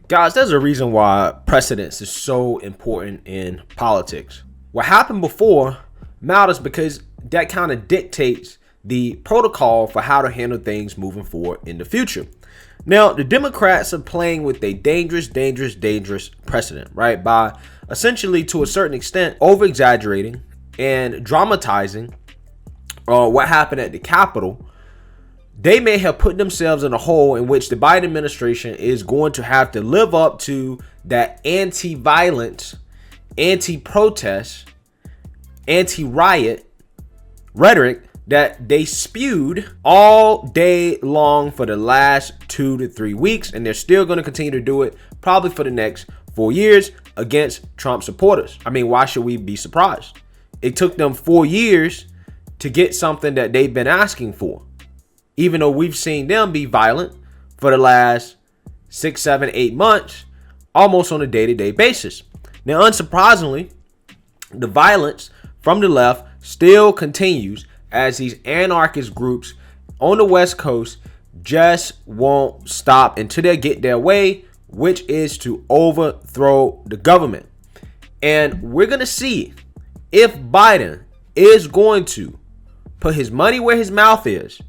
Guys, there's a reason why precedence is so important in politics. What happened before matters because that kind of dictates the protocol for how to handle things moving forward in the future. Now, the Democrats are playing with a dangerous precedent, right? By essentially, to a certain extent, over-exaggerating and dramatizing what happened at the Capitol. They may have put themselves in a hole in which the Biden administration is going to have to live up to that anti-violence, anti-protest, anti-riot rhetoric that they spewed all day long for the last 2 to 3 weeks. And they're still going to continue to do it probably for the next 4 years against Trump supporters. I mean, why should we be surprised? It took them 4 years to get something that they've been asking for, even though we've seen them be violent for the last 6, 7, 8 months, almost on a day-to-day basis. Now, unsurprisingly, the violence from the left still continues as these anarchist groups on the West Coast just won't stop until they get their way, which is to overthrow the government. And we're going to see if Biden is going to put his money where his mouth is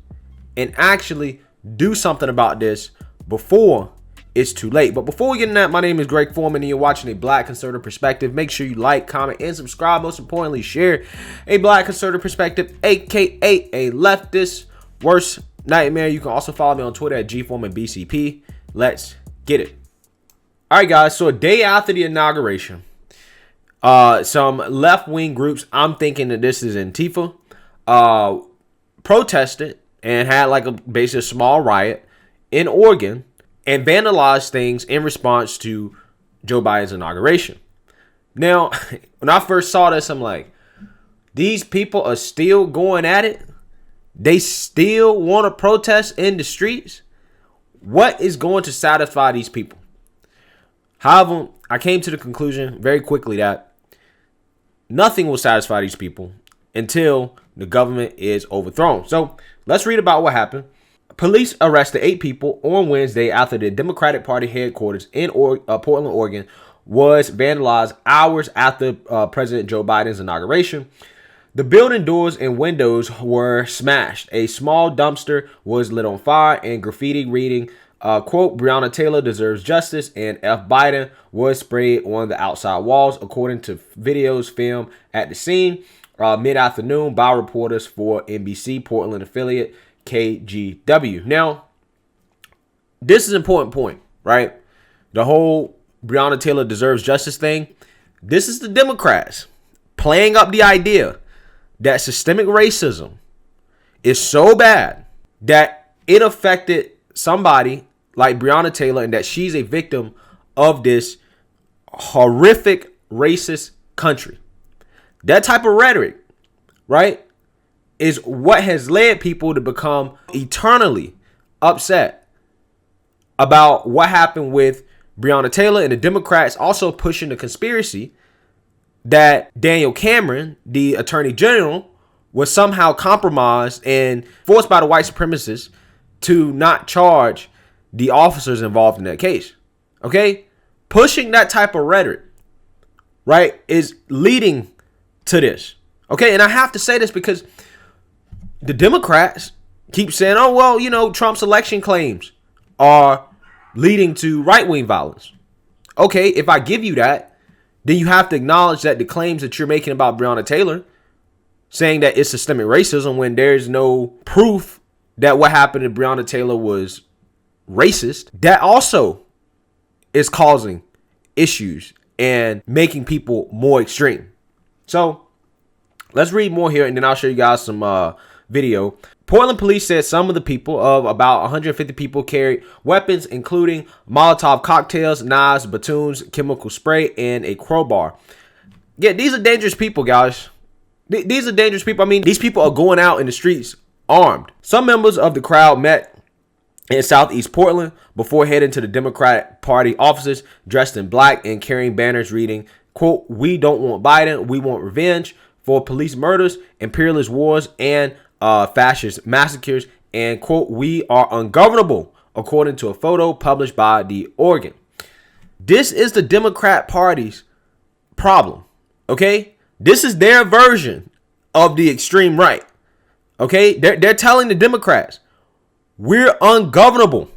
and actually do something about this before it's too late. But before we get into that, my name is Greg Foreman and you're watching A Black Conservative Perspective. Make sure you like, comment, and subscribe. Most importantly, share A Black Conservative Perspective, aka a leftist worst nightmare. You can also follow me on Twitter at GForemanBCP. Let's get it. All right, guys. So a day after the inauguration, some left-wing groups, I'm thinking that this is Antifa, protested and had like basically a small riot in Oregon and vandalized things in response to Joe Biden's inauguration. Now, when I first saw this, I'm like, these people are still going at it? They still want to protest in the streets? What is going to satisfy these people? However, I came to the conclusion very quickly that nothing will satisfy these people until the government is overthrown. So let's read about what happened. Police arrested 8 people on Wednesday after the Democratic Party headquarters in Portland, Oregon was vandalized hours after President Joe Biden's inauguration. The building doors and windows were smashed. A small dumpster was lit on fire and graffiti reading, quote, "Breonna Taylor deserves justice," and "F. Biden" was sprayed on the outside walls, according to videos filmed at the scene mid-afternoon by reporters for NBC Portland affiliate KGW. Now, this is an important point, right? The whole Breonna Taylor deserves justice thing. This is the Democrats playing up the idea that systemic racism is so bad that it affected somebody like Breonna Taylor and that she's a victim of this horrific racist country. That type of rhetoric, right, is what has led people to become eternally upset about what happened with Breonna Taylor, and the Democrats also pushing the conspiracy that Daniel Cameron, the attorney general, was somehow compromised and forced by the white supremacists to not charge the officers involved in that case. Okay? Pushing that type of rhetoric, right, is leading to this. Okay? And I have to say this because the Democrats keep saying, oh, well, you know, Trump's election claims are leading to right-wing violence. Okay, if I give you that, then you have to acknowledge that the claims that you're making about Breonna Taylor, saying that it's systemic racism when there's no proof that what happened to Breonna Taylor was racist, that also is causing issues and making people more extreme. So let's read more here, and then I'll show you guys some video. Portland police said some of the people, of about 150 people, carried weapons, including Molotov cocktails, knives, batons, chemical spray, and a crowbar. Yeah, these are dangerous people, guys. These are dangerous people. I mean, these people are going out in the streets armed. Some members of the crowd met in Southeast Portland before heading to the Democratic Party offices dressed in black and carrying banners reading, quote, "We don't want Biden, we want revenge for police murders, imperialist wars, and fascist massacres," and quote, "We are ungovernable," according to a photo published by the Oregon. This is the Democrat Party's problem. Okay? This is their version of the extreme right. Okay? They're telling the Democrats, we're ungovernable.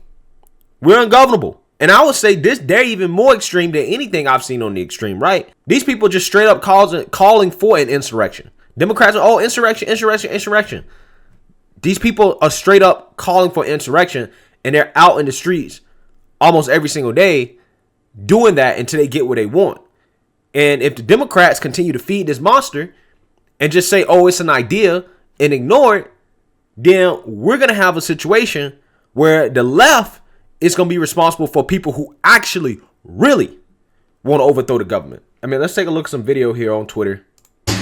We're ungovernable. And I would say they're even more extreme than anything I've seen on the extreme right. These people just straight up calling for an insurrection. Democrats are, insurrection. These people are straight up calling for insurrection, and they're out in the streets almost every single day doing that until they get what they want. And if the Democrats continue to feed this monster and just say, oh, it's an idea, and ignore it, then we're going to have a situation where the left is going to be responsible for people who actually really want to overthrow the government. I mean, let's take a look at some video here on Twitter. So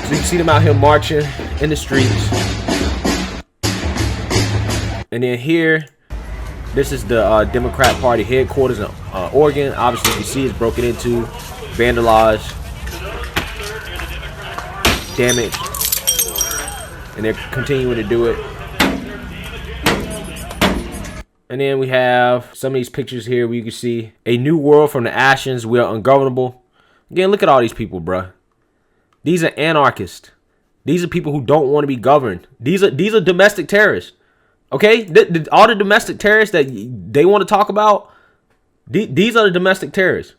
you can see them out here marching in the streets. And then here, this is the Democrat Party headquarters in Oregon. Obviously, you see it's broken into, vandalized, damaged, and they're continuing to do it. And then we have some of these pictures here where you can see a new world from the ashes. We are ungovernable. Again, look at all these people, bruh. These are anarchists. These are people who don't want to be governed. These are domestic terrorists. Okay? All the domestic terrorists that they want to talk about, these are the domestic terrorists.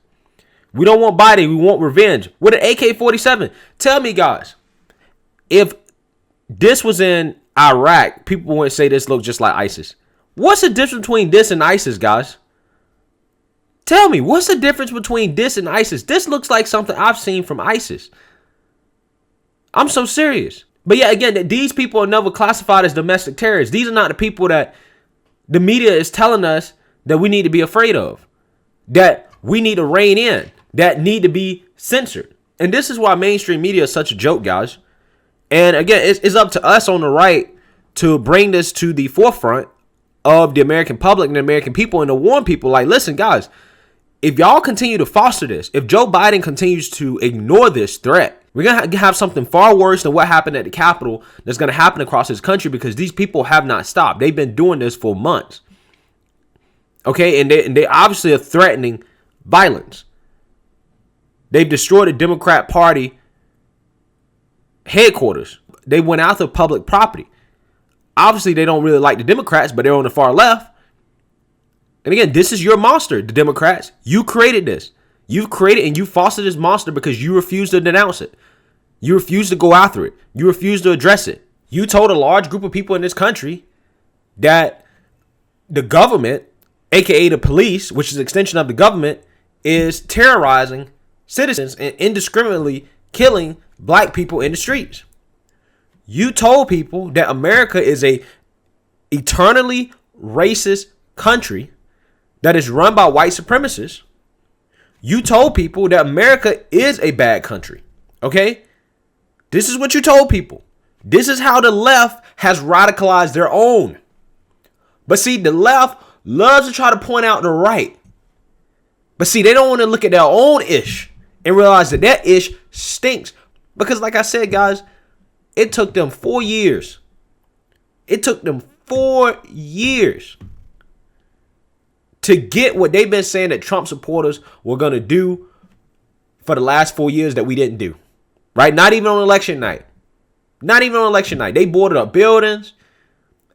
We don't want Biden. We want revenge. With an AK-47. Tell me, guys, if this was in Iraq, people wouldn't say this looked just like ISIS. What's the difference between this and ISIS, guys? Tell me, what's the difference between this and ISIS? This looks like something I've seen from ISIS. I'm so serious. But yeah, again, these people are never classified as domestic terrorists. These are not the people that the media is telling us that we need to be afraid of, that we need to rein in, that need to be censored. And this is why mainstream media is such a joke, guys. And again, it's up to us on the right to bring this to the forefront of the American public and the American people, and to warn people like, listen, guys, if y'all continue to foster this, if Joe Biden continues to ignore this threat, we're going to have something far worse than what happened at the Capitol that's going to happen across this country, because these people have not stopped. They've been doing this for months. Okay, and they obviously are threatening violence. They've destroyed the Democrat Party headquarters. They went after public property. Obviously, they don't really like the Democrats, but they're on the far left. And again, this is your monster, the Democrats. You created this. You've created and you fostered this monster because you refuse to denounce it. You refuse to go after it. You refuse to address it. You told a large group of people in this country that the government, aka the police, which is an extension of the government, is terrorizing citizens and indiscriminately killing black people in the streets. You told people that America is a eternally racist country that is run by white supremacists. You told people that America is a bad country. Okay? This is what you told people. This is how the left has radicalized their own. But see, the left loves to try to point out the right. But see, they don't want to look at their own ish and realize that that ish stinks. Because like I said, guys, it took them 4 years. It took them 4 years to get what they've been saying that Trump supporters were going to do for the last 4 years that we didn't do. Right? Not even on election night. Not even on election night. They boarded up buildings.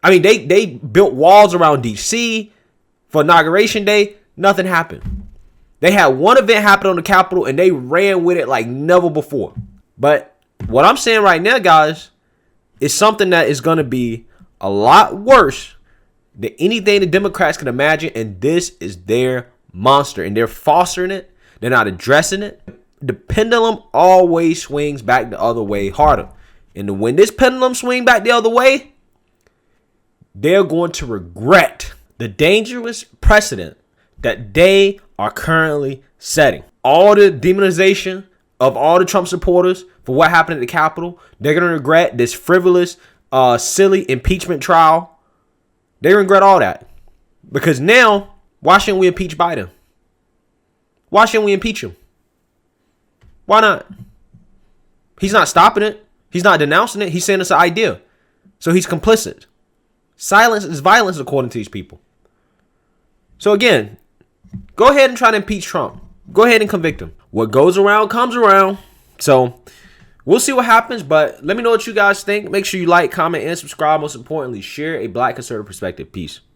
I mean, they built walls around D.C. for Inauguration Day. Nothing happened. They had one event happen on the Capitol and they ran with it like never before. But what I'm saying right now, guys, is something that is going to be a lot worse than anything the Democrats can imagine. And this is their monster. And they're fostering it. They're not addressing it. The pendulum always swings back the other way harder. And when this pendulum swings back the other way, they're going to regret the dangerous precedent that they are currently setting. All the demonization of all the Trump supporters for what happened at the Capitol, they're going to regret this frivolous, silly impeachment trial. They regret all that. Because now, why shouldn't we impeach Biden? Why shouldn't we impeach him? Why not? He's not stopping it. He's not denouncing it. He's saying it's an idea. So he's complicit. Silence is violence according to these people. So again, go ahead and try to impeach Trump. Go ahead and convict him. What goes around comes around. So we'll see what happens, but let me know what you guys think. Make sure you like, comment, and subscribe. Most importantly, share a Black conservative perspective. Peace.